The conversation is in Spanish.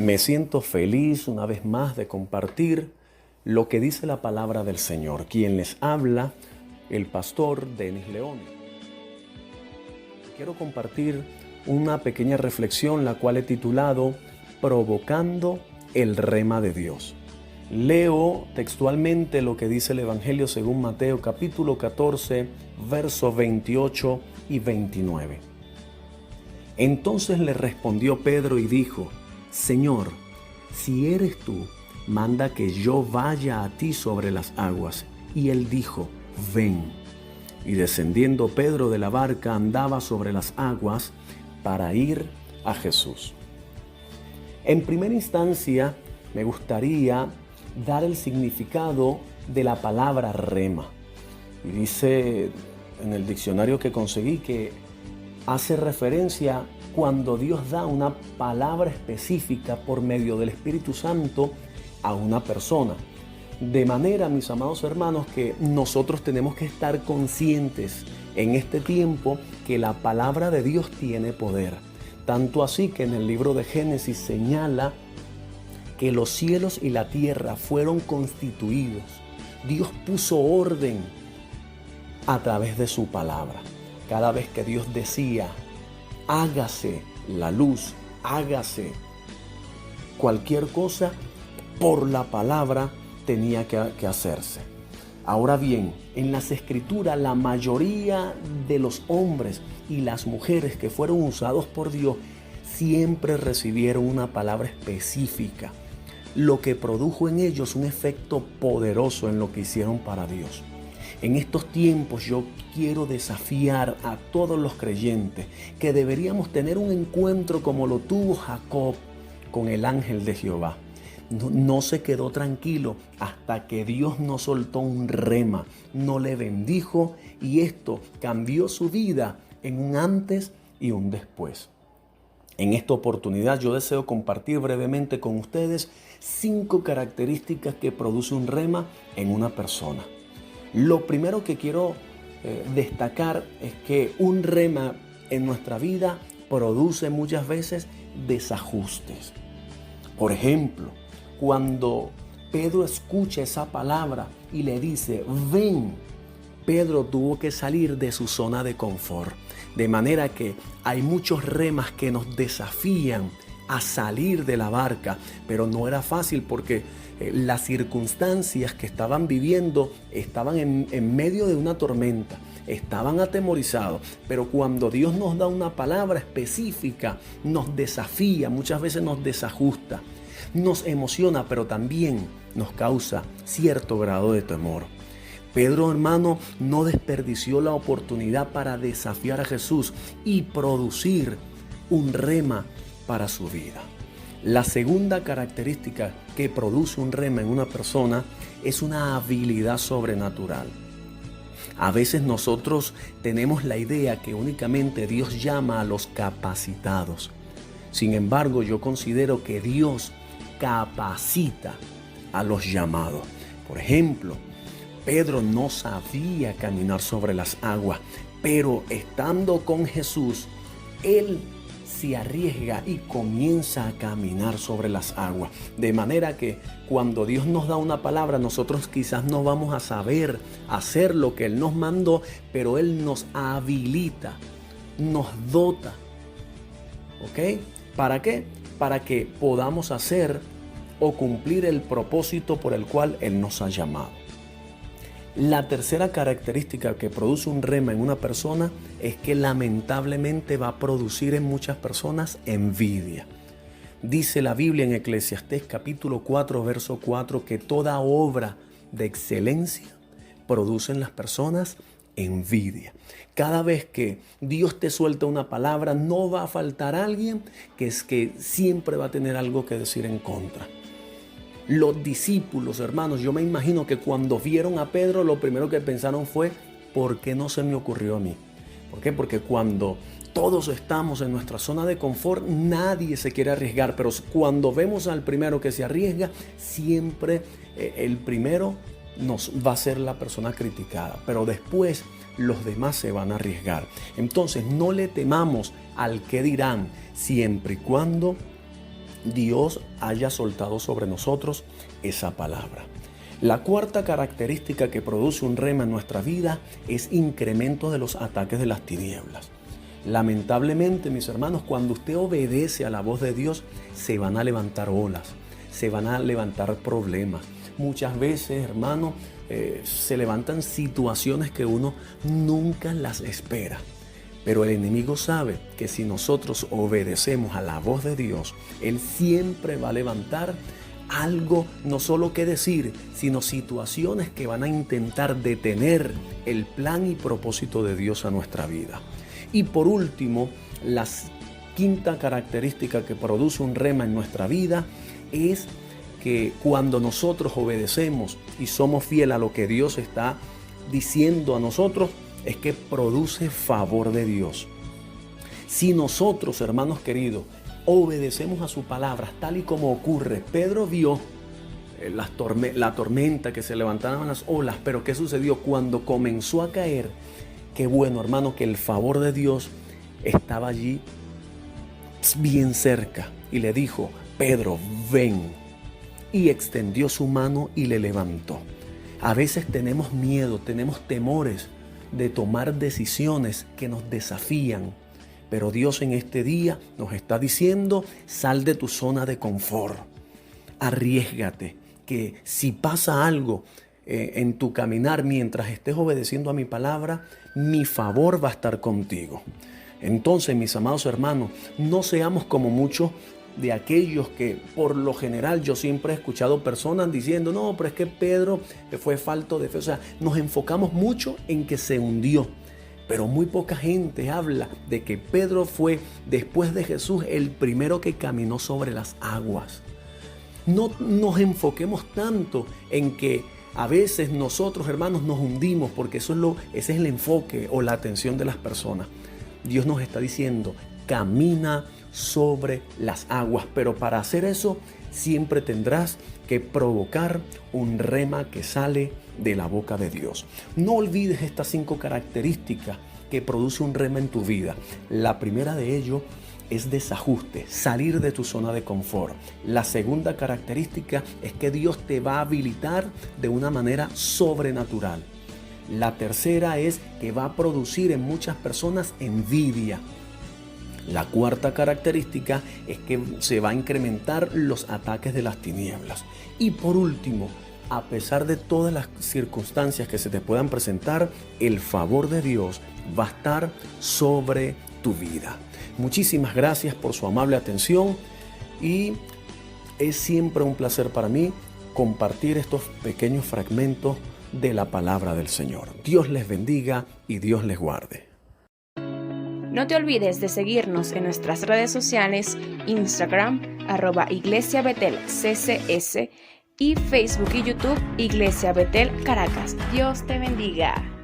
Me siento feliz una vez más de compartir lo que dice la palabra del Señor. Quien les habla, el pastor Denis León. Quiero compartir una pequeña reflexión, la cual he titulado Provocando el rema de Dios. Leo textualmente lo que dice el Evangelio según Mateo capítulo 14, versos 28 y 29. Entonces le respondió Pedro y dijo: Señor, si eres tú, manda que yo vaya a ti sobre las aguas. Y él dijo: ven. Y descendiendo Pedro de la barca, andaba sobre las aguas para ir a Jesús. En primera instancia, me gustaría dar el significado de la palabra rema. Y dice en el diccionario que conseguí que hace referencia cuando Dios da una palabra específica por medio del Espíritu Santo a una persona. De manera, mis amados hermanos, que nosotros tenemos que estar conscientes en este tiempo que la palabra de Dios tiene poder. Tanto así que en el libro de Génesis señala que los cielos y la tierra fueron constituidos. Dios puso orden a través de su palabra. Cada vez que Dios decía: hágase la luz, hágase cualquier cosa, por la palabra tenía que hacerse. Ahora bien, en las Escrituras la mayoría de los hombres y las mujeres que fueron usados por Dios siempre recibieron una palabra específica, lo que produjo en ellos un efecto poderoso en lo que hicieron para Dios. En estos tiempos yo quiero desafiar a todos los creyentes que deberíamos tener un encuentro como lo tuvo Jacob con el ángel de Jehová. No se quedó tranquilo hasta que Dios no soltó un rema, no le bendijo, y esto cambió su vida en un antes y un después. En esta oportunidad yo deseo compartir brevemente con ustedes 5 características que produce un rema en una persona. Lo primero que quiero destacar es que un rema en nuestra vida produce muchas veces desajustes. Por ejemplo, cuando Pedro escucha esa palabra y le dice: ven, Pedro tuvo que salir de su zona de confort. De manera que hay muchos remas que nos desafían a salir de la barca, pero no era fácil porque las circunstancias que estaban viviendo estaban en medio de una tormenta, estaban atemorizados, pero cuando Dios nos da una palabra específica, nos desafía, muchas veces nos desajusta, nos emociona, pero también nos causa cierto grado de temor. Pedro, hermano, no desperdició la oportunidad para desafiar a Jesús y producir un rema para su vida. La segunda característica que produce un rema en una persona es una habilidad sobrenatural. A veces nosotros tenemos la idea que únicamente Dios llama a los capacitados. Sin embargo, yo considero que Dios capacita a los llamados. Por ejemplo, Pedro no sabía caminar sobre las aguas, pero estando con Jesús, él se arriesga y comienza a caminar sobre las aguas. De manera que cuando Dios nos da una palabra, nosotros quizás no vamos a saber hacer lo que Él nos mandó, pero Él nos habilita, nos dota. ¿Ok? ¿Para qué? Para que podamos hacer o cumplir el propósito por el cual Él nos ha llamado. La tercera característica que produce un rema en una persona es que lamentablemente va a producir en muchas personas envidia. Dice la Biblia en Eclesiastés capítulo 4, verso 4, que toda obra de excelencia produce en las personas envidia. Cada vez que Dios te suelta una palabra, no va a faltar alguien que siempre va a tener algo que decir en contra. Los discípulos, hermanos, yo me imagino que cuando vieron a Pedro, lo primero que pensaron fue: ¿por qué no se me ocurrió a mí? ¿Por qué? Porque cuando todos estamos en nuestra zona de confort, nadie se quiere arriesgar, pero cuando vemos al primero que se arriesga, siempre el primero nos va a ser la persona criticada, pero después los demás se van a arriesgar. Entonces no le temamos al qué dirán, siempre y cuando Dios haya soltado sobre nosotros esa palabra. La cuarta característica que produce un rema en nuestra vida es incremento de los ataques de las tinieblas. Lamentablemente, mis hermanos, cuando usted obedece a la voz de Dios, se van a levantar olas, se van a levantar problemas. Muchas veces, hermano, se levantan situaciones que uno nunca las espera. Pero el enemigo sabe que si nosotros obedecemos a la voz de Dios, Él siempre va a levantar algo, no solo que decir, sino situaciones que van a intentar detener el plan y propósito de Dios a nuestra vida. Y por último, la quinta característica que produce un rema en nuestra vida es que cuando nosotros obedecemos y somos fieles a lo que Dios está diciendo a nosotros, es que produce favor de Dios. Si nosotros, hermanos queridos, obedecemos a su palabra, tal y como ocurre, Pedro vio la tormenta, que se levantaban las olas, pero ¿qué sucedió? Cuando comenzó a caer, qué bueno, hermano, que el favor de Dios estaba allí bien cerca y le dijo: Pedro, ven. Y extendió su mano y le levantó. A veces tenemos miedo, tenemos temores de tomar decisiones que nos desafían, pero Dios en este día nos está diciendo: sal de tu zona de confort, arriésgate, que si pasa algo en tu caminar mientras estés obedeciendo a mi palabra, mi favor va a estar contigo. Entonces, mis amados hermanos, no seamos como muchos de aquellos que por lo general yo siempre he escuchado personas diciendo: no, pero es que Pedro fue falto de fe. O sea, nos enfocamos mucho en que se hundió, pero muy poca gente habla de que Pedro fue, después de Jesús, el primero que caminó sobre las aguas. No nos enfoquemos tanto en que a veces nosotros, hermanos, nos hundimos, porque ese es el enfoque o la atención de las personas. Dios nos está diciendo: camina sobre las aguas, pero para hacer eso siempre tendrás que provocar un rema que sale de la boca de Dios. No olvides estas 5 características que produce un rema en tu vida. La primera de ello es desajuste, salir de tu zona de confort. La segunda característica es que Dios te va a habilitar de una manera sobrenatural. La tercera es que va a producir en muchas personas envidia. La cuarta característica es que se va a incrementar los ataques de las tinieblas. Y por último, a pesar de todas las circunstancias que se te puedan presentar, el favor de Dios va a estar sobre tu vida. Muchísimas gracias por su amable atención y es siempre un placer para mí compartir estos pequeños fragmentos de la palabra del Señor. Dios les bendiga y Dios les guarde. No te olvides de seguirnos en nuestras redes sociales, Instagram, @Iglesia Betel CCS y Facebook y YouTube, Iglesia Betel Caracas. Dios te bendiga.